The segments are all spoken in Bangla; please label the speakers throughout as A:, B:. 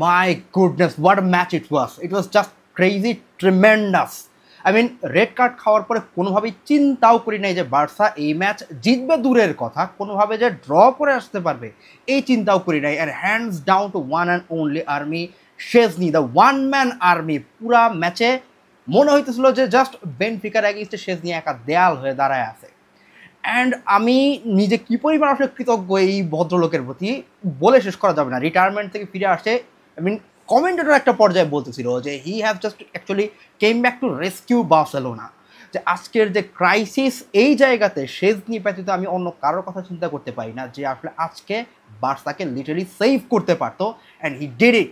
A: My goodness, what a match it was. It was just crazy, tremendous. I mean, red card খাওয়ার পরে কোনোভাবেই চিন্তাও করি নাই যে বার্সা এই ম্যাচ জিতবে দূরের কথা, কোনোভাবে যে ড্র করে আসতে পারবে এই চিন্তাও করি নাই। And hands down to one and only army Szczesny, the one man army. পুরা ম্যাচে মনে হইতেছিল যে জাস্ট বেনফিকার এগেইনস্টে শেজনি একা দেয়াল হয়ে দাঁড়ায় আছে। অ্যান্ড আমি নিজে কী পরিমাণ আসলে কৃতজ্ঞ এই ভদ্রলোকের প্রতি বলে শেষ করা যাবে না। রিটায়ারমেন্ট থেকে ফিরে আসে, আই মিন কমেন্টেটর একটা পর্যায়ে বলতেছিল যে he have just actually came back to rescue Barcelona. যে আজকের যে ক্রাইসিস এই জায়গাতে শেজনি ব্যতীত আমি অন্য কারোর কথা চিন্তা করতে পারি না যে আসলে আজকে বার্সাকে লিটারালি সেভ করতে পারতো। And he did it.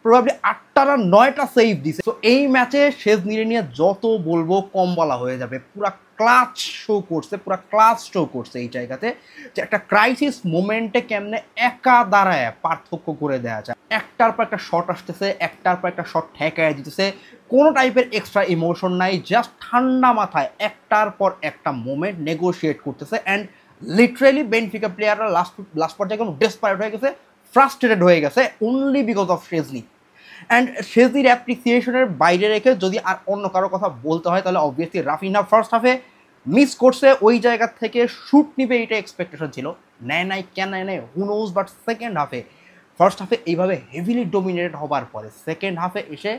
A: Probably 8টা না 9টা সেভ দিছে। তো এই ম্যাচে শেজনিরে নিয়ে যত বলবো কম বলা হয়ে যাবে। পুরা ক্লাচ শো করছে, পুরা ক্লাস শো করছে এই জায়গাতে যে একটা ক্রাইসিস মোমেন্টে কেমনে একা দাঁড়ায় পার্থক্য করে দেওয়া যায়। একটার পর একটা শট আসতেছে, একটার পর একটা শট ঠেকায় দিতেছে, কোনো টাইপের এক্সট্রা ইমোশন নাই, জাস্ট ঠান্ডা মাথায় একটার পর একটা মোমেন্ট নেগোশিয়েট করতেছে। অ্যান্ড লিটারেলি বেনফিকা প্লেয়াররা লাস্ট পর্যায়ে একদম ডেসপারেট হয়ে গেছে, ফ্রাস্ট্রেটেড হয়ে গেছে only because of Szczesny. And শেজনির অ্যাপ্রিসিয়েশনের বাইরে রেখে যদি আর অন্য কারো কথা বলতে হয় তাহলে অবভিয়াসলি রাফিনা ফার্স্ট হাফে মিস করছে, ওই জায়গা থেকে শ্যুট নিবে এটা এক্সপেকটেশন ছিল, নেয় নাই কেন নেয় নাই হু নোজ। বাট সেকেন্ড হাফে, ফার্স্ট হাফে এইভাবে হেভিলি ডোমিনেটেড হবার পরে সেকেন্ড হাফে এসে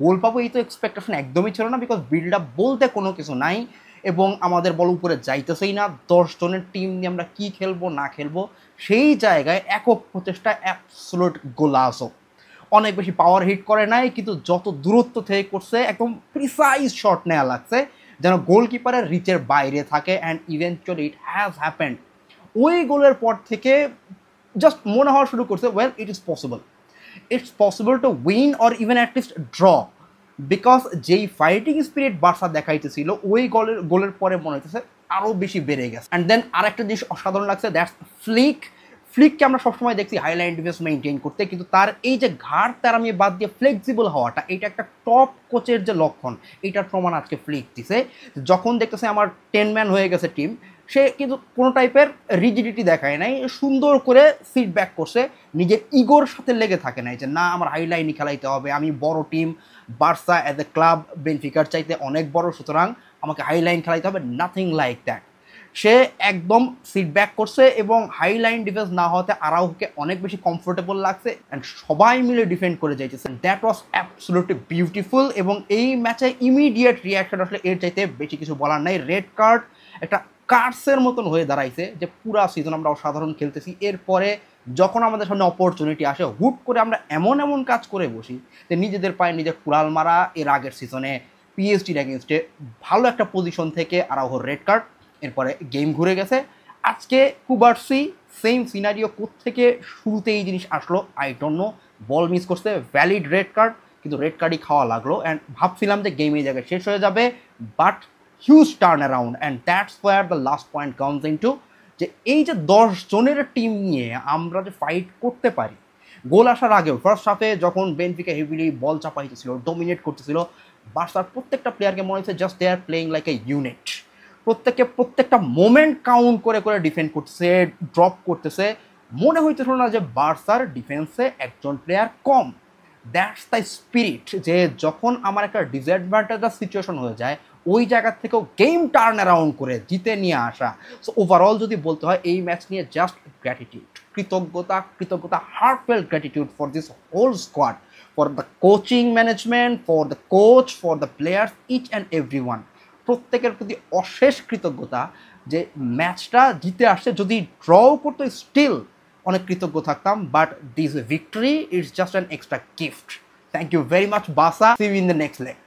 A: গোল পাবো এই তো এক্সপেকটেশন একদমই ছিল না, বিকজ বিল্ড আপ বলতে কোনো কিছু নাই এবং আমাদের বল উপরে যাইতেছেই না। 10 জনের টিম নিয়ে আমরা কী খেলবো না খেলবো সেই জায়গায় একক প্রচেষ্টা অ্যাবসোলুট গোলাসো। অনেক বেশি পাওয়ার হিট করে নাই, কিন্তু যত দূরত্ব থেকে করছে একদম প্রিসাইজ শট নেওয়া লাগছে যেন গোলকিপারের রিচের বাইরে থাকে। And eventually it has happened. ওই গোলের পর থেকে জাস্ট মনে হওয়া শুরু করছে well it's possible to win or even at least draw, because যেই ফাইটিং স্পিরিট বার্সা দেখাইতেছিল ওই গোলের পরে মনে হইতেছে আরও বেশি বেড়ে গেছে। অ্যান্ড দেন আরেকটা জিনিস অসাধারণ লাগছে, দ্যাটস ফ্লিককে আমরা সবসময় দেখছি হাইলাইন ডিফেন্স মেনটেন করতে, কিন্তু তার এই যে ঘাড় তার আমি বাদ দিয়ে ফ্লেক্সিবল হওয়াটা, এটা একটা টপ কোচের যে লক্ষণ, এইটার প্রমাণ আজকে ফ্লিক দিছে। যখন দেখতেছে আমার 10 ম্যান হয়ে গেছে টিম, সে কিন্তু কোনো টাইপের রিজিডিটি দেখায় নাই, সুন্দর করে ফিডব্যাক করছে, নিজের ইগোর সাথে লেগে থাকে নাই যে না আমার হাইলাইনই খেলাইতে হবে, আমি বড় team, Barca as a club বেনফিকার চাইতে অনেক বড়, সুতরাং আমাকে হাইলাইন খেলাইতে হবে, নাথিং লাইক দ্যাট। সে একদম ফিডব্যাক করছে এবং হাইলাইন ডিফেন্স না হওয়াতে আরাউকে অনেক বেশি কমফোর্টেবল লাগছে অ্যান্ড সবাই মিলে ডিফেন্ড করে যাইতেছে। That was absolutely beautiful. এবং এই ম্যাচে ইমিডিয়েট রিয়াকশন আসলে এর চাইতে বেশি কিছু বলার নাই। রেড কার্ড একটা কার্সের মতন হয়ে দাঁড়াইছে যে পুরা সিজন আমরা অসাধারণ খেলতেছি, এরপরে যখন আমাদের সামনে অপরচুনিটি আসে হুট করে আমরা এমন কাজ করে বসি যে নিজেদের পায়ে নিজের কুড়াল মারা। এর আগের সিজনে পিএসজির এগেনস্টে ভালো একটা পজিশন থেকে আরাউহোর রেড কার্ড, এরপরে গেম ঘুরে গেছে। আজকে কুবার্সি সেম সিনারিও কোত্থেকে শুরুতে এই জিনিস আসলো I don't know. Ball miss করছে, ভ্যালিড রেড কার্ড, কিন্তু রেড কার্ডই খাওয়া লাগলো। অ্যান্ড ভাবছিলাম যে গেম এই জায়গায় শেষ হয়ে যাবে, but huge turn around. And that's where the last point comes into, যে এই যে 10 জনের টিম নিয়ে আমরা যে ফাইট করতে পারি। গোল আসার আগেও ফার্স্ট হাফে যখন বেনফিকা হেভিলি বল চাপাইতেছিল, ডোমিনেট করতেছিল, বার্সার প্রত্যেকটা প্লেয়ারকে মনে হচ্ছে just they are playing like a unit. প্রত্যেকটা মোমেন্ট কাউন্ট করে করে ডিফেন্ড করতেছে, ড্রপ করতেছে। মনে হইতেছিল না যে বার্সার ডিফেন্সে একজন player com. That's the spirit, যে যখন আমার একটা ডিসঅ্যাডভান্টেজ সিচুয়েশন হয়ে যায় ওই জায়গা থেকেও গেম টার্ন অ্যারাউন্ড করে জিতে নিয়ে আসা। সো ওভারঅল যদি বলতে হয় এই ম্যাচ নিয়ে জাস্ট গ্র্যাটিটিউড, কৃতজ্ঞতা, heartfelt gratitude for this whole squad, for the coaching management, for the coach, for the players, each and every one. প্রত্যেকের প্রতি অশেষ কৃতজ্ঞতা যে ম্যাচটা জিতে আসছে। যদি ড্রও করতো স্টিল অনেক কৃতজ্ঞ থাকতাম, but this victory it's just an extra gift. Thank you very much Barca, see you in the next leg.